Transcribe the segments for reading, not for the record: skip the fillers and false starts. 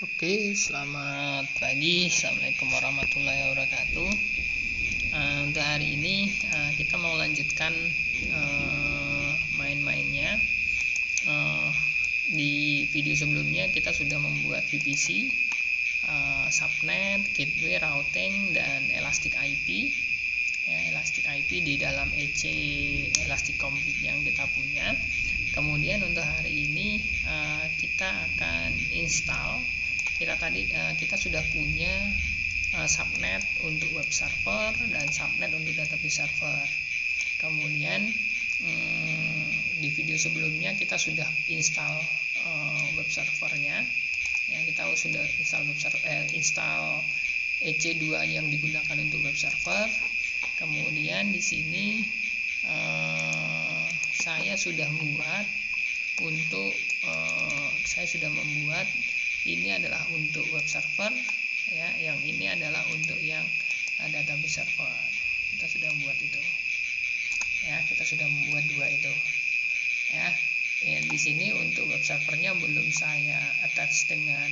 Oke, selamat pagi. Assalamualaikum warahmatullahi wabarakatuh. Untuk hari ini kita mau lanjutkan main-mainnya. Di video sebelumnya kita sudah membuat VPC, subnet, gateway, routing, dan elastic IP. Elastic IP di dalam EC Elastic Config yang kita punya. Kemudian untuk hari ini kita akan install. Kita sudah punya subnet untuk web server dan subnet untuk database server. Kemudian di video sebelumnya kita sudah install web servernya. Kita sudah install EC2 yang digunakan untuk web server. Kemudian di sini saya sudah membuat ini adalah untuk web server, yang ini adalah untuk yang database server. Kita sudah membuat itu, kita sudah membuat dua itu, di sini untuk web servernya belum saya attach dengan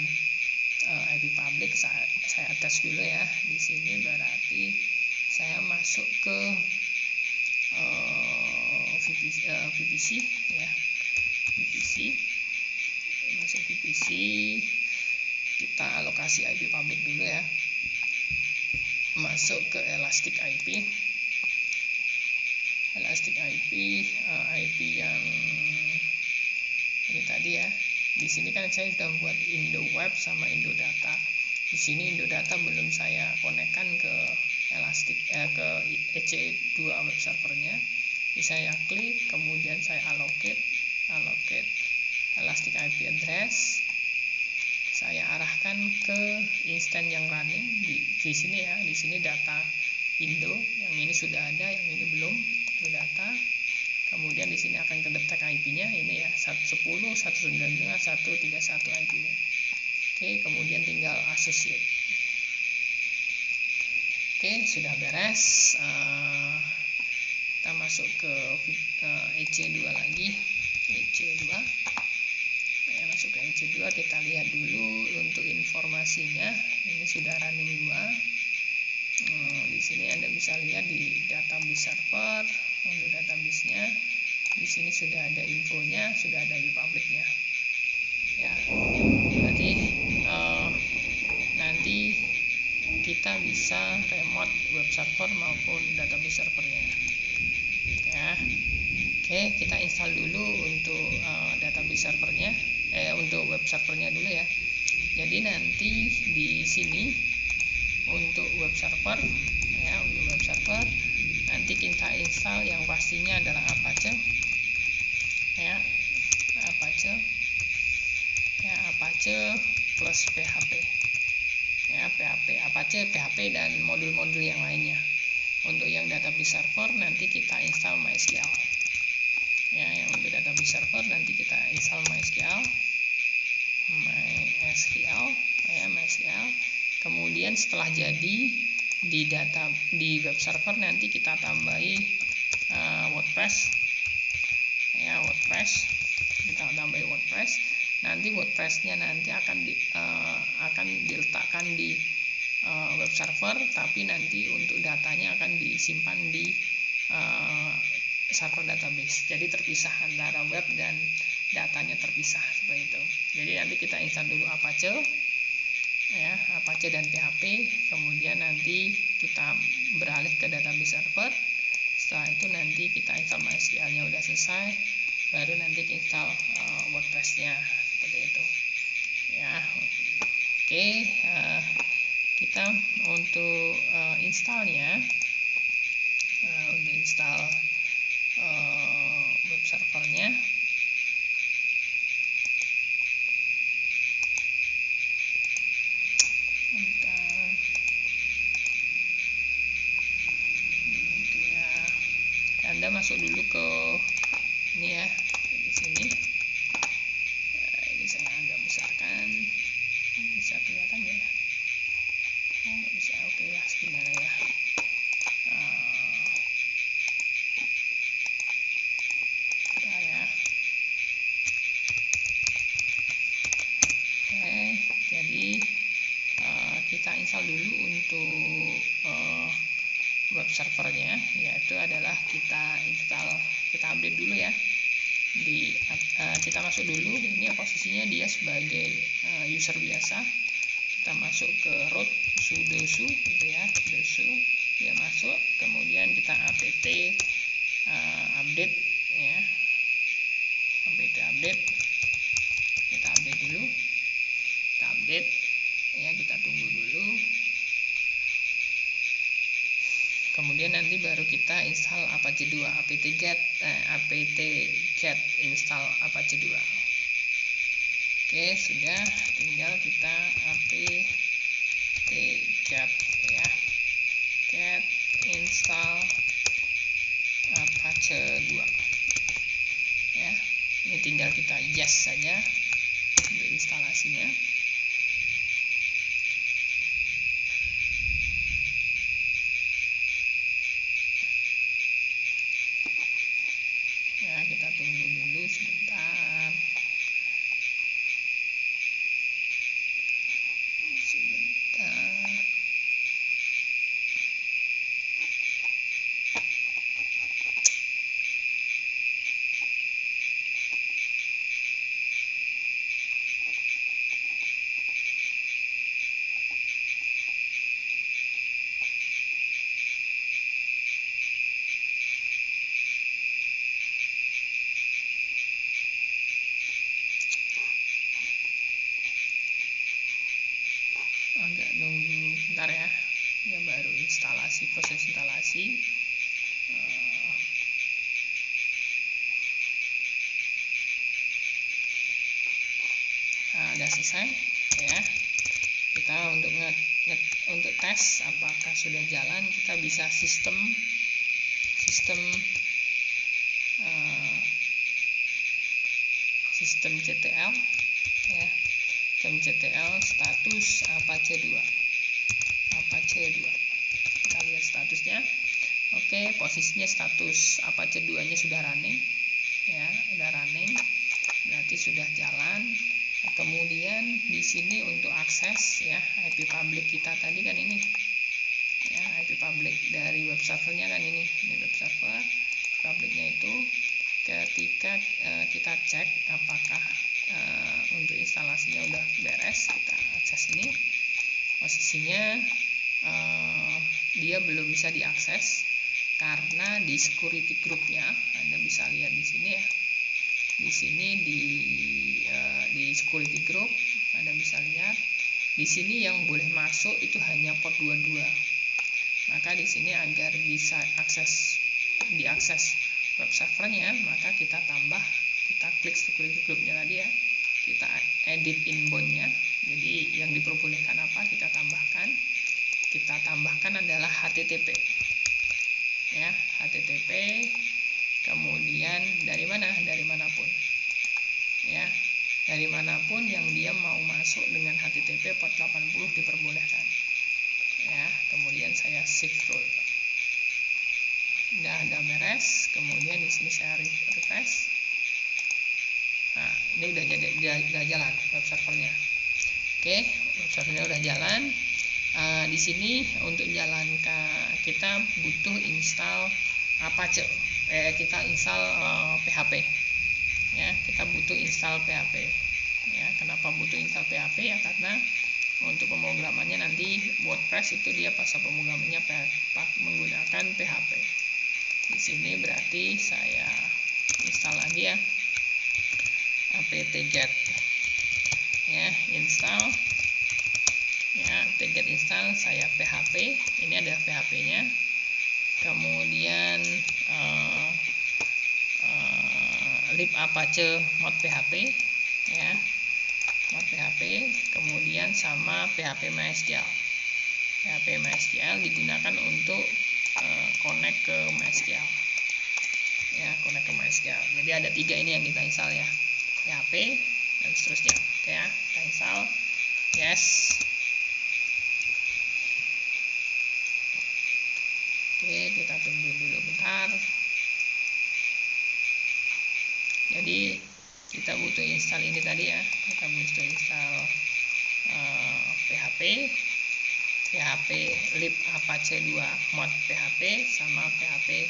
IP public. Saya attach dulu ya. Di sini berarti saya masuk ke VPC, masuk VPC, kita alokasi IP public dulu ya, masuk ke Elastic IP, IP yang ini tadi ya. Di sini kan saya sudah buat Indo Web sama Indo Data. Di sini Indo Data belum saya konekkan ke ke EC2 web servernya. Jadi saya klik, kemudian saya allocate Elastic IP address. Saya arahkan ke instance yang running di sini ya. Di sini data Indo, yang ini sudah ada, yang ini belum, itu data. Kemudian di sini akan kedetek IP-nya, ini ya 110.192.131 IP-nya. Oke, kemudian tinggal associate. Oke, sudah beres. Kita masuk ke EC2 lagi. EC2. Masuk ke EC2, kita lihat dulu untuk informasinya. Ini sudah running 2. Di sini Anda bisa lihat di database server, untuk database-nya. Di sini sudah ada infonya, sudah ada di public-nya. Berarti nanti kita bisa remote web server maupun database servernya. Oke, kita install dulu untuk database servernya, untuk web servernya dulu ya. Jadi nanti di sini untuk web server, nanti kita install yang pastinya adalah Apache, Apache plus PHP, Apache, PHP dan modul-modul yang lainnya. Untuk yang database server nanti kita install MySQL. Yang untuk database server nanti kita install MySQL. Kemudian setelah jadi di web server nanti kita tambahi WordPress. Kita tambahi WordPress. Nanti WordPress-nya nanti akan diletakkan di web server, tapi nanti untuk datanya akan disimpan di server database. Jadi terpisah antara web dan datanya, terpisah seperti itu. Jadi nanti kita install dulu Apache dan PHP, kemudian nanti kita beralih ke database server. Setelah itu nanti kita install MySQL-nya udah selesai, baru nanti install WordPress-nya seperti itu. Oke, kita untuk installnya, untuk install web servernya, Anda masuk dulu ke ini ya, di sini. Ini saya agak besarkan, bisa kelihatan ya? Nggak bisa, oke ya, sebentar ya. Jadi kita install dulu untuk web servernya, yaitu adalah kita update dulu ya. Kita masuk dulu, ini posisinya dia sebagai user biasa. Kita masuk ke root sudo gitu ya, sudo dia masuk, kemudian kita apt update ya, apt update, kita update dulu, kita update ya, kita tunggu dulu. Kemudian nanti baru kita install Apache 2, apt get install Apache 2. Oke, sudah, tinggal kita apt get ya, get install Apache 2 ya. Ini tinggal kita yes saja untuk instalasinya. Ya, kita tunggu dulu sebentar. Agak nunggu bentar ya, baru proses instalasi. Udah selesai ya. Kita untuk tes apakah sudah jalan, kita bisa sistem CTL ya, CTL status Apache 2. Kita lihat statusnya. Oke, posisinya status Apache 2 nya sudah running ya, udah running, berarti sudah jalan. Kemudian di sini untuk akses ya, IP public kita tadi kan ini ya, IP public dari web servernya kan ini web server publicnya itu. Ketika kita cek apakah untuk instalasinya udah beres, kita akses ini, posisinya dia belum bisa diakses karena di security groupnya, Anda bisa lihat di sini ya, di sini di security group Anda bisa lihat di sini yang boleh masuk itu hanya port 22. Maka di sini agar bisa diakses web servernya, maka kita klik security groupnya tadi ya, kita edit inboundnya. Jadi yang diperbolehkan apa, kita tambahkan adalah HTTP ya, HTTP. Kemudian dari manapun ya, dari manapun yang dia mau masuk dengan HTTP port 80 diperbolehkan ya. Kemudian saya save rule, udah beres. Kemudian di sini saya refresh. Nah, ini udah jalan web servernya. Oke, web servernya udah jalan. Di sini untuk jalankan kita butuh install Apache. Kita install PHP ya, kita butuh install PHP ya. Kenapa butuh install PHP ya, karena untuk pemrogramannya nanti WordPress itu dia pasal pemrogramannya menggunakan PHP. Di sini berarti saya install lagi ya, apt get ya, install ya, apt get install, saya PHP, ini ada PHP-nya. Kemudian lib apache mod PHP ya, mod PHP, kemudian sama PHP MySQL. PHP MySQL digunakan untuk connect ke MySQL ya, connect ke MySQL. Jadi ada 3 ini yang kita install ya, PHP dan seterusnya. Oke ya, kita install, yes. Oke, kita tunggu dulu bentar. Jadi kita butuh install ini tadi ya, kita butuh install PHP. PHP lib Apache 2 mod PHP sama PHP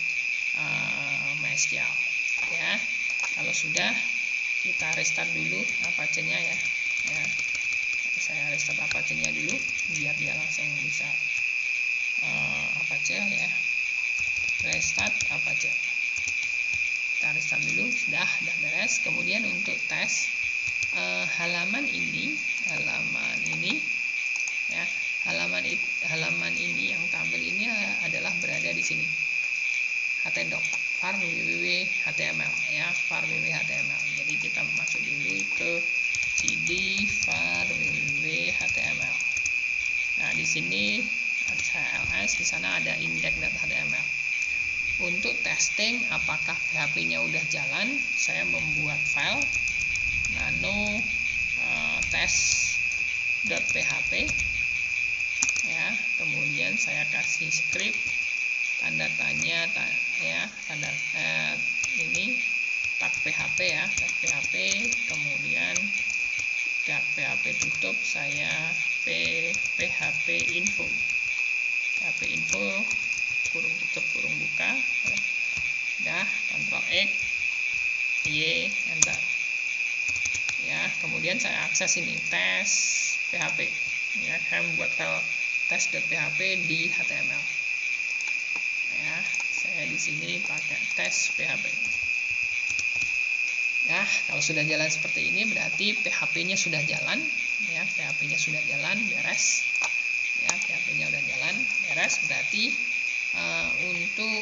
MySQL ya. Kalau sudah, kita restart dulu Apache-nya ya. Saya restart Apache-nya dulu biar dia langsung bisa Apache ya. Restart Apache. Kita restart dulu, sudah beres. Kemudian untuk tes halaman ini ya, halaman ini yang tampil ini adalah berada di sini, htdoc var www.html ya, var www.html. Jadi kita masuk dulu ke cd var www.html. Nah, di sini CLS, di sana ada index.html. Untuk testing apakah PHP-nya udah jalan, saya membuat file nano test.php ya. Kemudian saya kasih script tanda tanya ya, ini tag PHP ya, tag PHP. Kemudian tag PHP tutup, saya php info kurung tutup kurung buka ya, Ctrl X Y enter ya. Kemudian saya akses ini tes PHP ya, saya membuat file tes.php di HTML ya. Saya di sini pakai tes PHP ya. Kalau sudah jalan seperti ini berarti PHP-nya sudah jalan ya, PHP-nya sudah jalan beres ya, PHP-nya udah jalan beres. Berarti untuk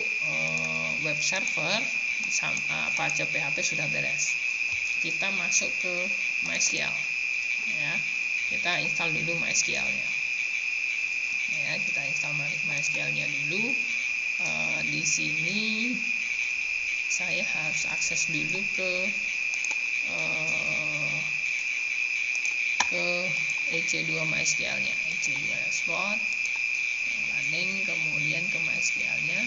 web server Apache PHP sudah beres. Kita masuk ke MySQL ya, kita install dulu MySQL-nya ya. Kita install MySQL-nya dulu. Di sini saya harus akses dulu ke EC2 MySQL-nya, EC2 dashboard, landing, kemudian ke MySQL-nya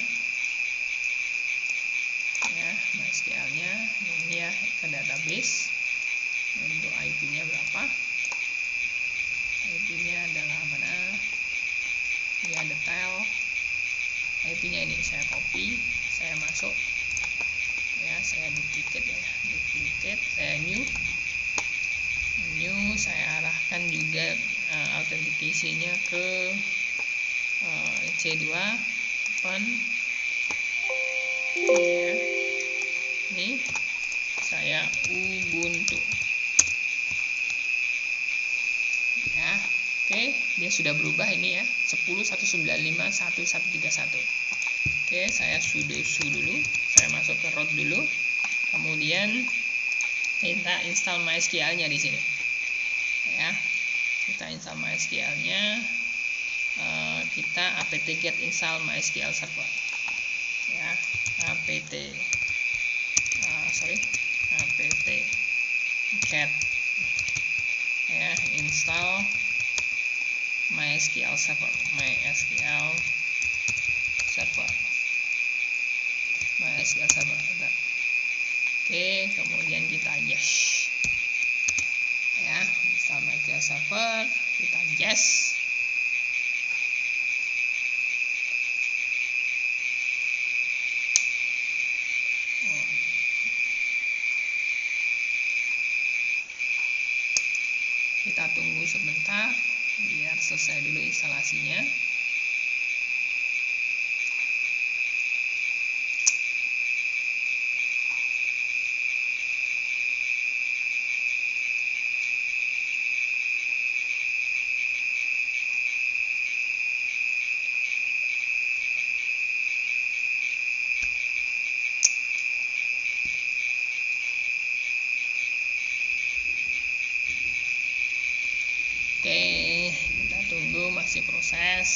ya, MySQL-nya ini ya, ke database. Untuk IP-nya berapa? IP-nya adalah mana? Ya, detail IP-nya ini saya copy, saya masuk ya, saya duplicate ya, saya new, saya arahkan juga authentication-nya ke C2 open ya. Ini saya Ubuntu ya. Oke, dia sudah berubah ini ya, 10.195.1131. Oke, saya sudo dulu, saya masuk ke root dulu, kemudian kita install MySQL-nya di sini ya. Kita install MySQL-nya, kita apt get install MySQL server ya, apt get ya, install MySQL server. Oke, kemudian kita yes ya, install MySQL server, kita yes. Kita tunggu sebentar biar selesai dulu instalasinya. Oke, kita tunggu, masih proses.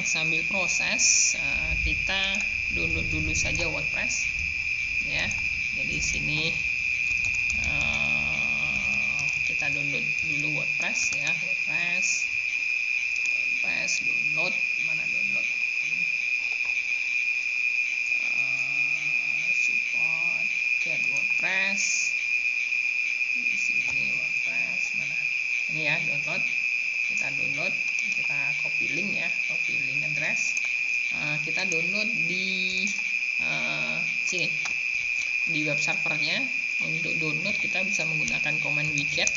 Sambil proses, kita download dulu saja WordPress ya. Jadi sini kita download dulu WordPress ya, WordPress download, mana download, support get WordPress. Di sini WordPress mana? Ini ya, download. Kita download, kita copy link ya, copy link address. Kita download di sini di web servernya. Untuk download kita bisa menggunakan command wget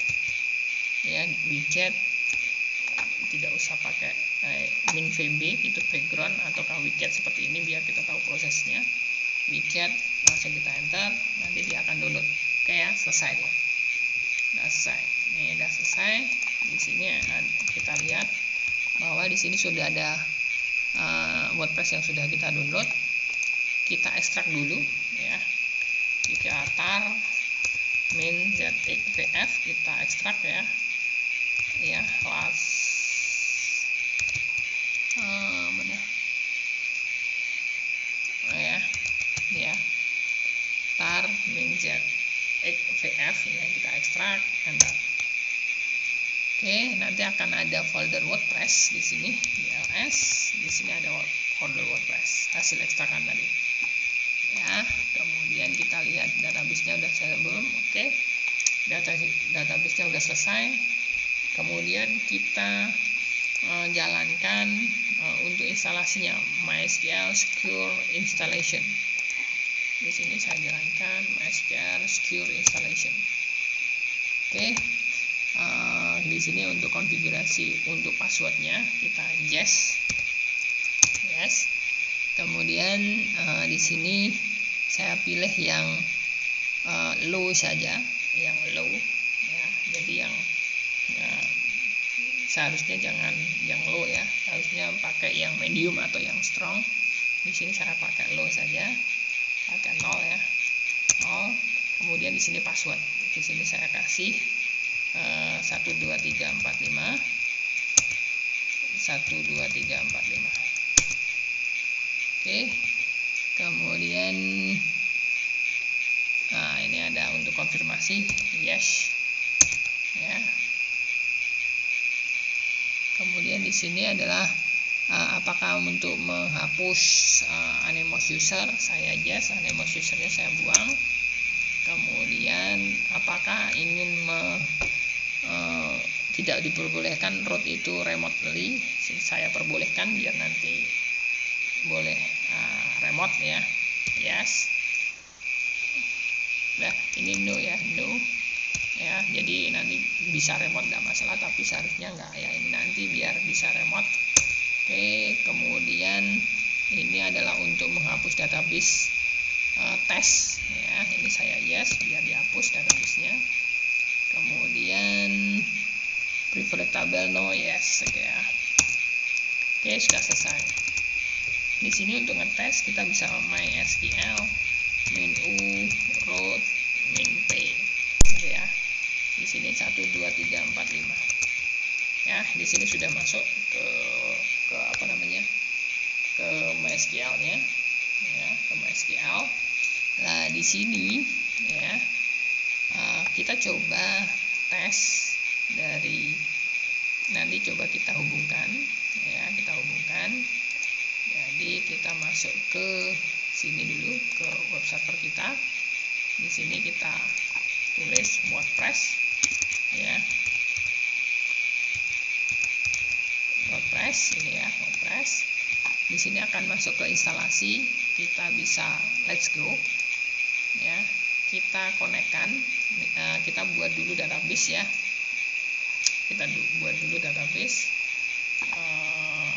ya, wget tidak usah pakai -vb itu background ataukah wget seperti ini biar kita tahu prosesnya. Wget langsung kita enter, nanti dia akan download. Oke ya, selesai dia. Udah selesai. Ini udah selesai. Di sini kita lihat bahwa di sini sudah ada WordPress yang sudah kita download. Kita ekstrak dulu ya. Kita tar min.zxvf kita ekstrak ya. Ya, mana? Ya. Tar min.zxvf ya, kita ekstrak, enter. Oke, nanti akan ada folder WordPress di sini, di ls. Di sini ada folder WordPress hasil ekstrakan tadi. Ya, kemudian kita lihat database-nya udah selesai belum? Oke, database-nya udah selesai. Kemudian kita jalankan untuk instalasinya MySQL Secure Installation. Di sini saya jalankan MySQL Secure Installation. Oke, di sini untuk konfigurasi untuk passwordnya kita yes. Kemudian di sini saya pilih yang low saja, yang low ya. Jadi yang seharusnya jangan yang low ya, harusnya pakai yang medium atau yang strong. Di sini saya pakai low saja, pakai 0 ya, 0. Kemudian di sini password, di sini saya kasih 12345 12345. Oke, kemudian ini ada untuk konfirmasi yes ya. Kemudian di sini adalah apakah untuk menghapus anonymous user, saya yes, anonymous usernya saya buang. Kemudian apakah ingin tidak diperbolehkan root itu remotely, saya perbolehkan biar nanti boleh remote ya, yes. Nah, ini no ya, no ya, jadi nanti bisa remote nggak masalah, tapi seharusnya nggak ya, ini nanti biar bisa remote. Oke, kemudian ini adalah untuk menghapus database tes ya, ini saya yes biar dihapus databasenya. Kemudian preferred table no, yes. Oke ya. Oke, sudah selesai. Di sini untuk ngetes kita bisa MySQL min-u root min-p gitu ya. Di sini 12345 ya. Di sini sudah masuk ke apa namanya, ke MySQL-nya ya, ke MySQL. Nah, di sini ya kita coba tes dari, nanti coba kita hubungkan ya, kita hubungkan. Jadi kita masuk ke sini dulu, ke web server kita. Di sini kita tulis WordPress ya, WordPress ini ya, WordPress. Di sini akan masuk ke instalasi, kita bisa let's go ya. Kita konekkan, kita buat dulu database ya, kita buat dulu database.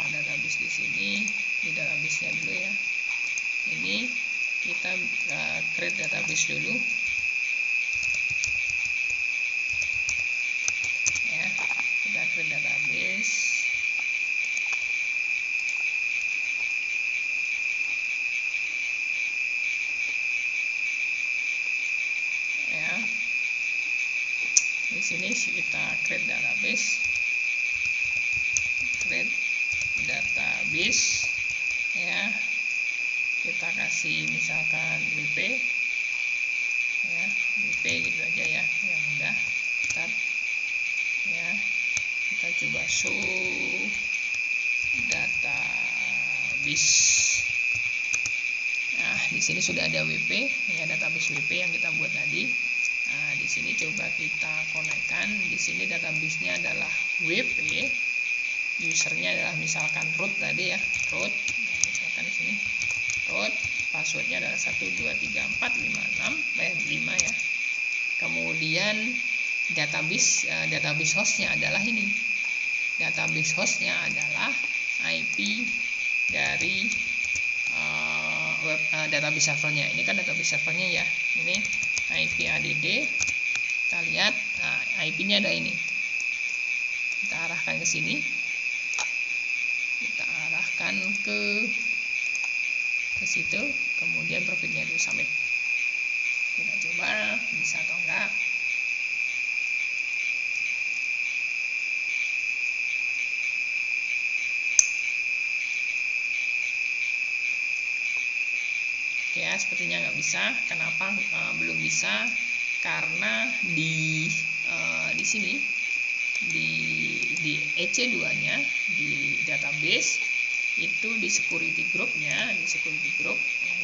Database di sini, di database-nya dulu ya. Ini kita create database dulu ya, kita create database ya. Di sini kita create database ya, kita kasih misalkan wp ya, wp gitu aja ya, yang mudah. Start ya, kita coba show database. Nah, di sini sudah ada wp ya, database wp yang kita buat tadi. Nah, di sini coba kita konekkan. Di sini database-nya adalah wp usernya adalah misalkan root tadi ya, root. Nah, misalkan di sini root, passwordnya adalah 1234565 ya. Kemudian database hostnya adalah ini. Database hostnya adalah IP dari database servernya. Ini kan database servernya ya. Ini IP add. Kita lihat, IP-nya ada ini. Kita arahkan ke sini. Kita arahkan ke situ. Kemudian profitnya dulu submit. Kita coba bisa atau enggak. Ya, sepertinya nggak bisa. Kenapa belum bisa? Karena di sini di EC2 nya di database itu di security groupnya, di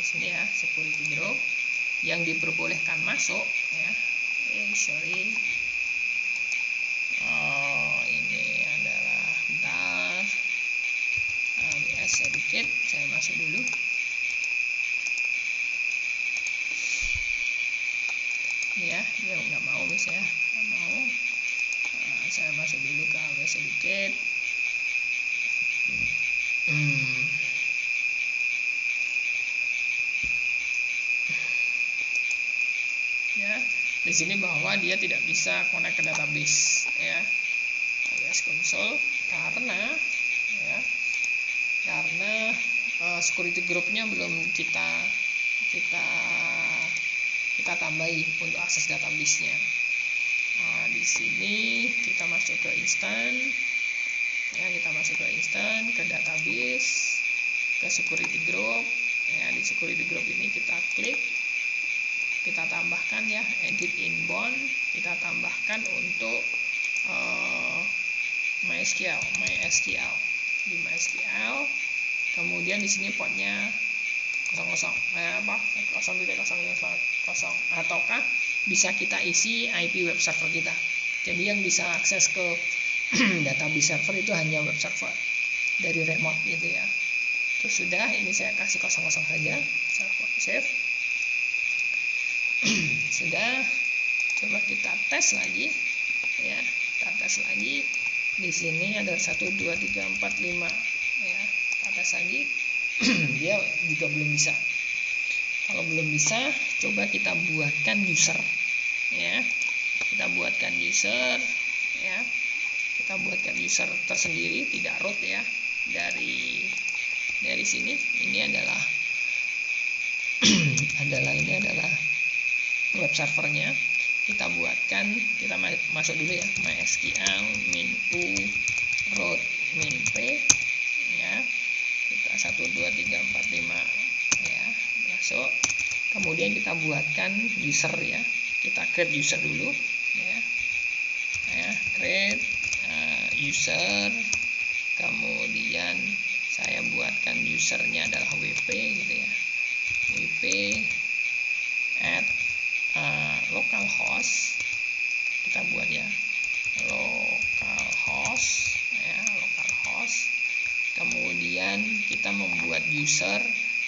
sini ya, security group yang diperbolehkan masuk ya. Ini adalah bentar, sedikit saya masuk dulu. Ya, dia nggak mau misalnya, nggak mau. Saya masuk dulu ke AWS sedikit. Ya, di sini bahwa dia tidak bisa connect ke database ya, AWS console karena security groupnya belum kita tambahi untuk akses database-nya. Nah, di sini kita masuk ke instant ya, ke database, ke security group ya. Di security group ini kita klik, kita tambahkan ya, edit inbound, kita tambahkan untuk MySQL di MySQL. Kemudian di sini portnya 00 ataukah bisa kita isi IP web server kita. Jadi yang bisa akses ke database server itu hanya web server dari remote gitu ya. Terus sudah, ini saya kasih 00 saja, save. Sudah, coba kita tes lagi ya. Kita tes lagi. Di sini ada 1 2 3 4 5 ya. Kita tes lagi. Dia juga belum bisa. Kalau belum bisa, coba kita buatkan user ya. Kita buatkan user ya. Kita buatkan user tersendiri, tidak root ya. Dari sini ini adalah ini adalah web servernya. Kita buatkan, kita masuk dulu ya, MySQL min u root min p ya. Kita 1 2 3 4 5 ya, masuk. Kemudian kita buatkan user ya. Kita create user dulu ya. Create user. Kemudian saya buatkan usernya adalah wp gitu ya. Wp add localhost. Kita buat ya, localhost ya, localhost. Kemudian kita membuat user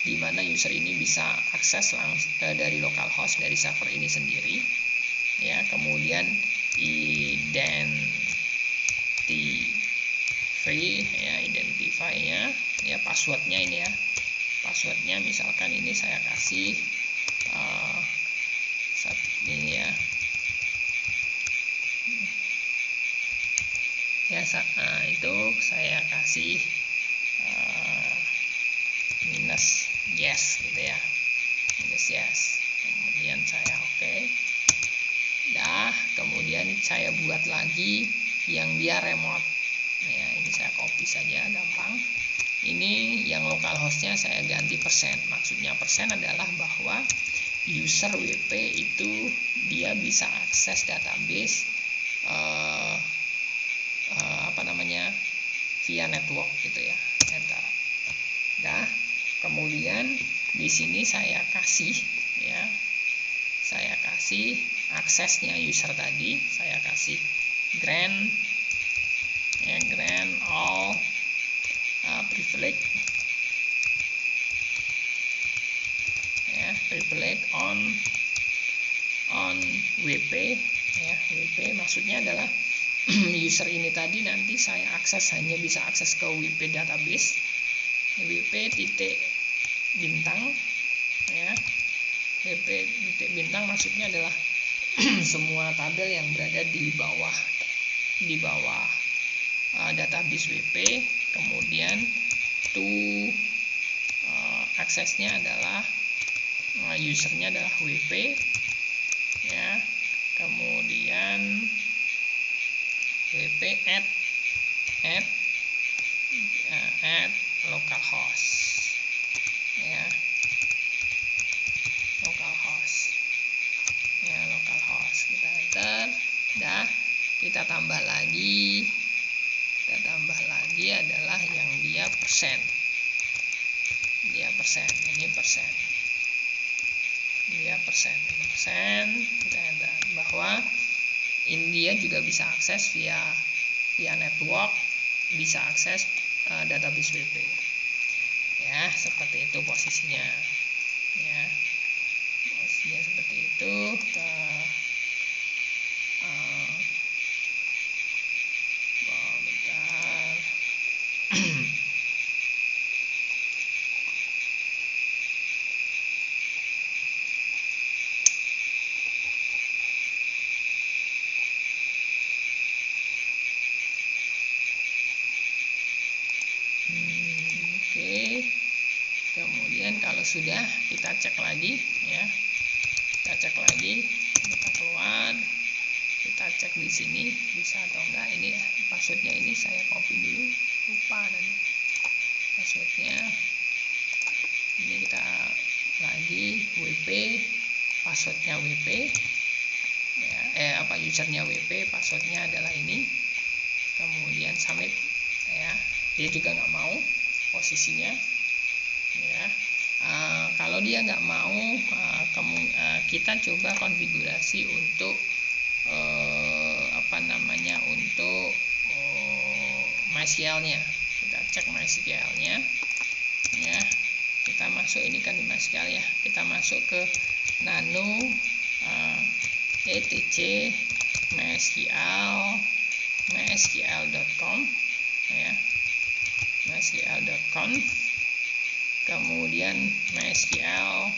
di mana user ini bisa akses langsung dari localhost, dari server ini sendiri ya. Kemudian identify-nya ya, passwordnya ini ya. Passwordnya misalkan ini saya kasih ini ya. Itu saya kasih minus yes gitu ya, minus yes. Kemudian saya oke. Kemudian saya buat lagi yang dia remote ya. Ini saya copy saja, gampang. Ini yang localhostnya saya ganti persen. Maksudnya persen adalah bahwa user WP itu dia bisa akses database via network gitu ya. Enter. Kemudian di sini saya kasih ya, saya kasih aksesnya user tadi, saya kasih grant kemudian all privilege ya, privilege on WP ya. WP maksudnya adalah user ini tadi nanti saya hanya bisa akses ke WP database, WP titik bintang ya. WP titik bintang maksudnya adalah semua tabel yang berada di bawah database WP. Kemudian aksesnya adalah usernya adalah WP ya. Kemudian WP add localhost ya, localhost kita enter. Kita tambah lagi adalah yang dia persen, ini persen, kita enter bahwa India juga bisa akses via network, bisa akses database WP ya. Seperti itu posisinya ya, seperti itu. Bentar. Oke. Kemudian kalau sudah, kita cek lagi ya. Kita keluar, kita cek di sini bisa atau enggak. Ini passwordnya ini saya copy dulu, lupa dan passwordnya. Ini kita lagi WP, passwordnya WP ya, usernya WP, passwordnya adalah ini. Kemudian submit ya, dia juga nggak mau posisinya ya. Kalau dia nggak mau, kita coba konfigurasi untuk untuk MySQL-nya. Kita cek MySQL-nya ya. Kita masuk, ini kan di MySQL ya, kita masuk ke nano etc mysql.com ya, mysql.com. kemudian mysql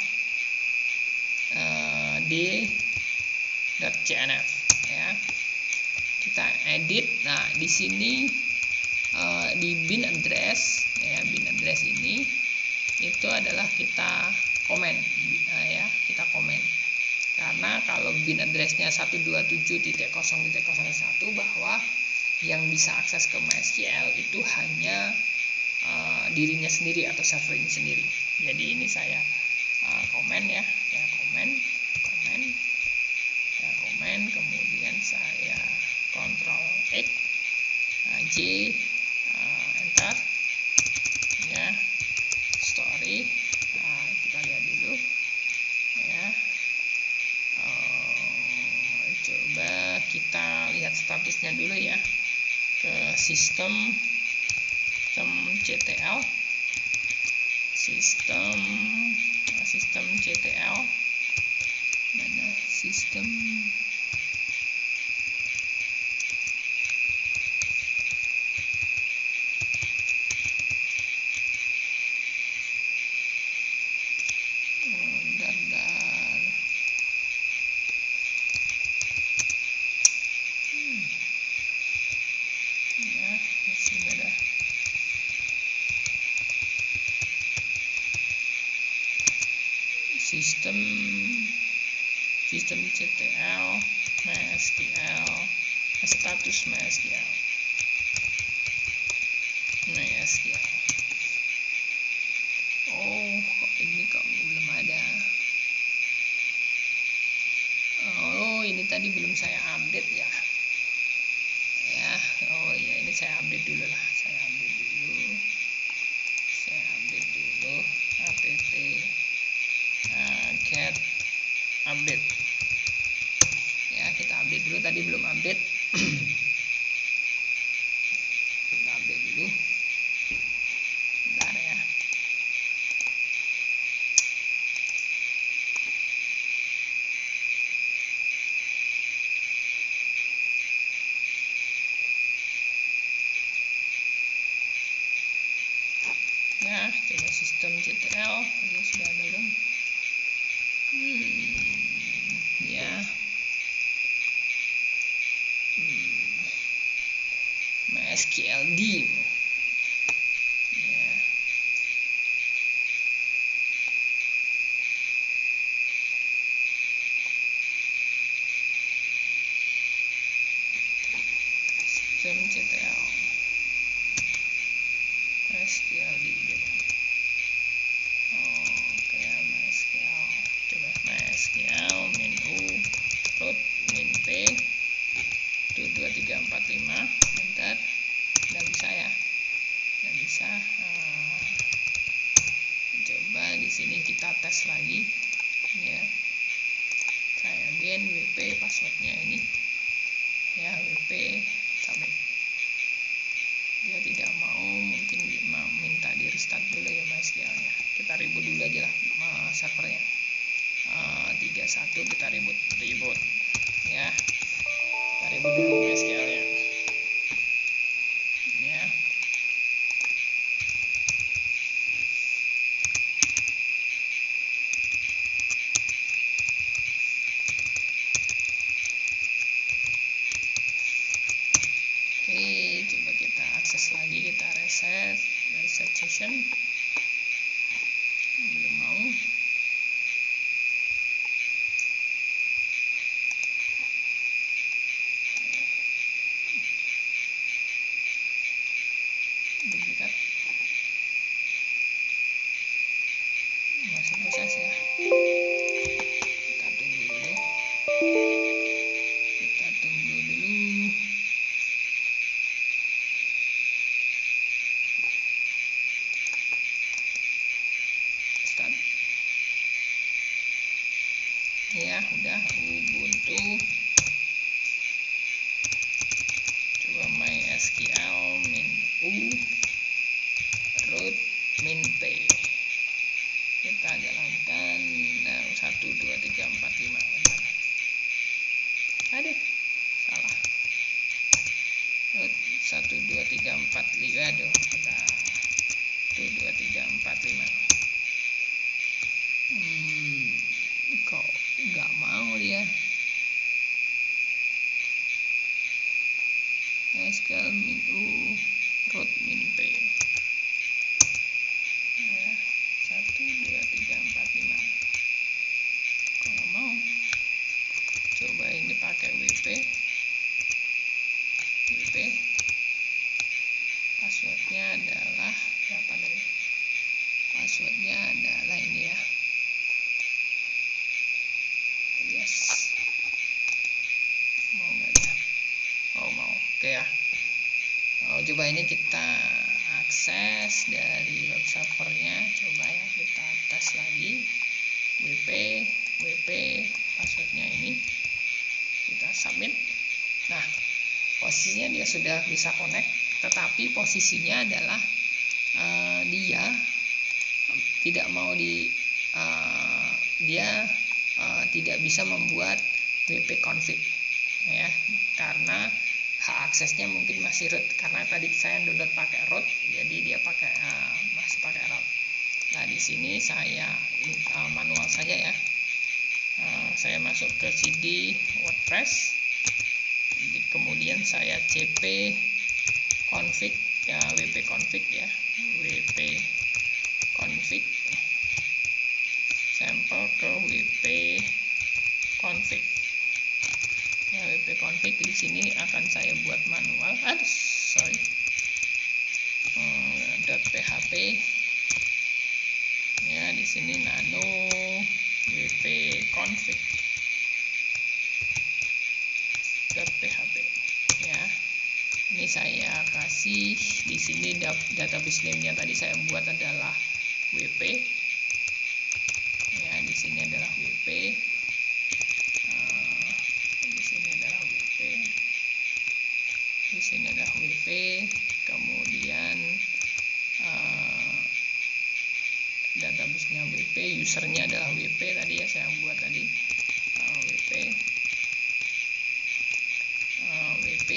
d.cnf ya. Kita edit. Nah, di sini di bin address ya, bin address ini itu adalah kita komen ya, kita komen. Karena kalau bin addressnya 127.0.0.1 bahwa yang bisa akses ke MySQL itu hanya dirinya sendiri atau server ini sendiri. Jadi ini saya komen ya, kemudian saya Ctrl X, J, enter ya, story. Kita lihat dulu ya. Coba kita lihat statusnya dulu ya, ke sistem CTL, sistem CTL mana, sistem ya, di sini ada sistem CTL MySQL, status MySQL. Oh, ini kok belum ada. Oh, ini tadi belum saya update ya. Oh ya, ini saya update dulu lah. Saya update dulu apt get update ya. Kita update dulu, tadi belum update. Kita ya. Coba systemctl ini sudah ada belum? Ya. MySQLD ya. Systemctl MySQLD gitu. Oke, MySQL. Coba MySQL min u root min p 2345. Bentar, nggak bisa ya, nggak bisa. Coba di sini kita tes lagi ya. Saya again wp passwordnya ini ya, wp submit. Dia tidak mau, mungkin minta di restart dulu ya MySQL nya. Kita reboot dulu aja lah servernya. 31 kita reboot ya. Kita reboot dulu MySQL nya ya. Oke, coba kita akses lagi, kita reset session. Belum mau. Duplikat. Masih proses ya. Kita tunggu dulu. Start. Ya, udah Ubuntu. Coba MySQL min u root min p. Kita jalankan 1 2 3 4 5. Aduh, salah. Root 1 2 3 4 5. Aduh, kita 1 2 3 4 5. Kok nggak mau dia. MySQL min u root min p ya, 1 2 3 4 5. Kalau mau coba ini pakai wp passwordnya adalah berapa tadi? Passwordnya adalah ini ya. Yes, mau nggak ya? Mau. Oke ya. Coba ini kita akses dari web servernya. Coba ya, kita tes lagi wp passwordnya ini, kita submit. Nah, posisinya dia sudah bisa connect, tetapi posisinya adalah dia tidak mau tidak bisa membuat wp config ya, karena hak aksesnya mungkin masih root, karena tadi saya download pakai root, jadi dia masih pakai root. Nah, di sini saya manual saja ya. Saya masuk ke cd WordPress, kemudian saya cp config ya, wp config ya, wp config sampel ke wp config ya. wp config di sini akan saya buat manual. .php ya, di sini nano wp config .php ya. Ini saya kasih di sini database name-nya tadi saya buat adalah wp ya, di sini adalah wp, di sini adalah wp, di sini adalah wp, kemudian database-nya wp, usernya adalah wp tadi ya, saya buat tadi wp,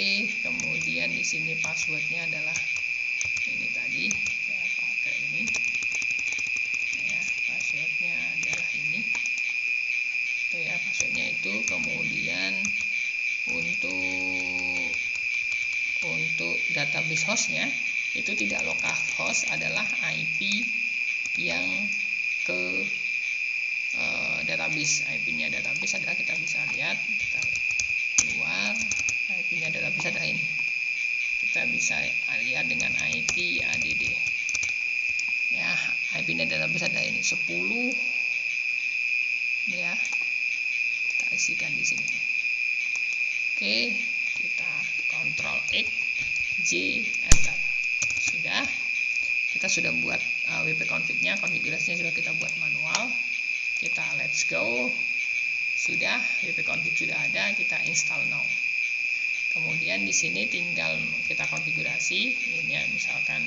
kemudian di sini passwordnya adalah ini tadi, saya pakai ini untuk database hostnya itu tidak localhost, adalah IP yang ke database. IP-nya database adalah, kita bisa lihat, kita keluar, IP-nya database adalah ini. Kita bisa lihat dengan IP add. Ya, IP-nya database ada ini 10. Ya, kita isikan di sini. Oke, kita Ctrl X, J, Enter. Sudah, kita sudah buat WP config-nya, konfigurasinya sudah kita buat manual. Kita let's go. Sudah, WP config sudah ada, kita install now. Kemudian di sini tinggal kita konfigurasi. Ini ya, misalkan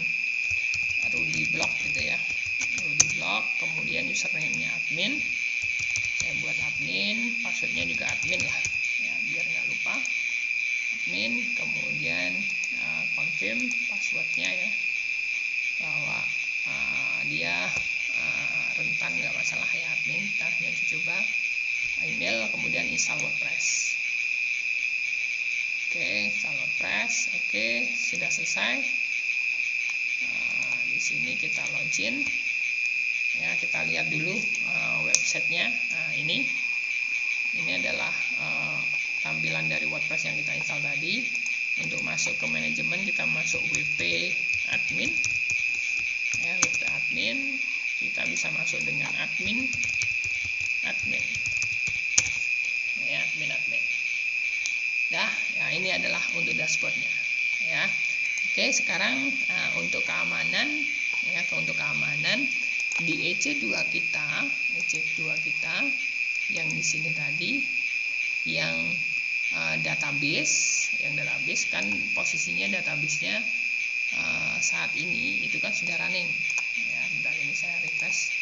Rudy block gitu ya. Rudy block, kemudian username-nya admin. Saya buat admin, password-nya juga admin lah. Ya, biar nggak lupa. Admin, kemudian confirm password-nya ya, bahwa dia rentan, nggak masalah ya admin. Kita coba email, kemudian install WordPress. Oke, install WordPress. Oke, sudah selesai. Di sini kita login. Ya, kita lihat dulu websitenya. Ini adalah tampilan dari WordPress yang kita install tadi. Untuk masuk ke manajemen, kita masuk WP admin. Ya, WP admin. Kita bisa masuk dengan admin. Ya, admin. Dah, ya ini adalah untuk dashboardnya. Ya, oke. Sekarang untuk keamanan, ya, untuk keamanan di EC2 kita yang di sini tadi, yang database kan posisinya databasenya saat ini itu kan sudah running. Ya, bentar, ini saya refresh.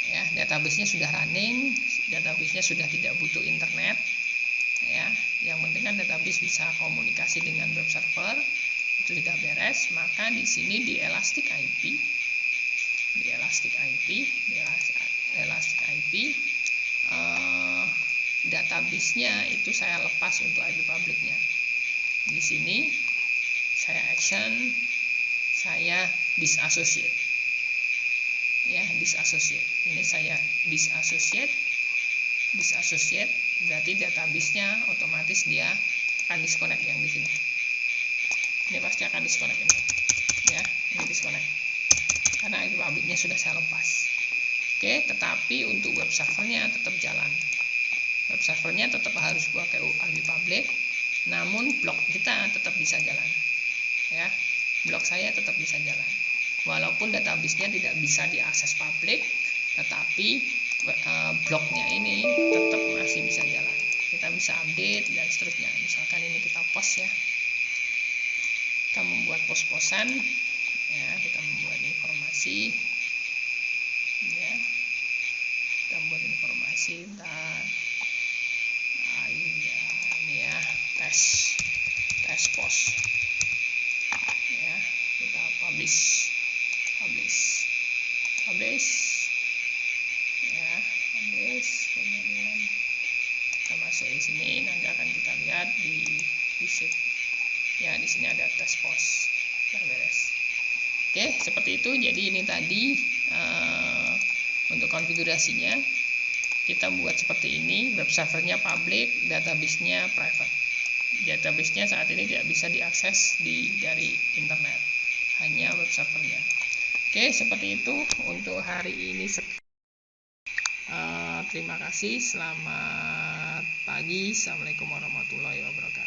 Ya, databasenya sudah running, databasenya sudah tidak butuh internet. Ya, yang penting kan database bisa komunikasi dengan web server, itu sudah beres. Maka di sini di Elastic IP database-nya itu saya lepas untuk IP public-nya. Di sini saya action, saya disassociate. Ya, disassociate. Ini saya disassociate, berarti database-nya otomatis dia akan disconnect yang di sini. Ini pasti akan disconnect ini. Ya, ini disconnect. Karena IP public-nya sudah saya lepas. Oke, tetapi untuk web servernya tetap jalan. Web servernya tetap harus pakai IP public, namun blog kita tetap bisa jalan. Ya, blog saya tetap bisa jalan. Walaupun database-nya tidak bisa diakses publik, tetapi blognya ini tetap masih bisa jalan. Kita bisa update dan seterusnya. Misalkan ini kita post ya, kita membuat post-postan ya, kita membuat informasi ya, kita buat informasi dan ini ya, tes post ya, kita publish ya, kemudian kita masuk di sini, nanti akan kita lihat di visit ya, di sini ada tes post, sudah beres. Oke, seperti itu. Jadi ini tadi untuk konfigurasinya kita buat seperti ini. Web servernya public, database-nya private. Database-nya saat ini tidak bisa diakses dari internet, hanya web servernya. Oke, seperti itu untuk hari ini. Terima kasih, selamat pagi, assalamualaikum warahmatullahi wabarakatuh.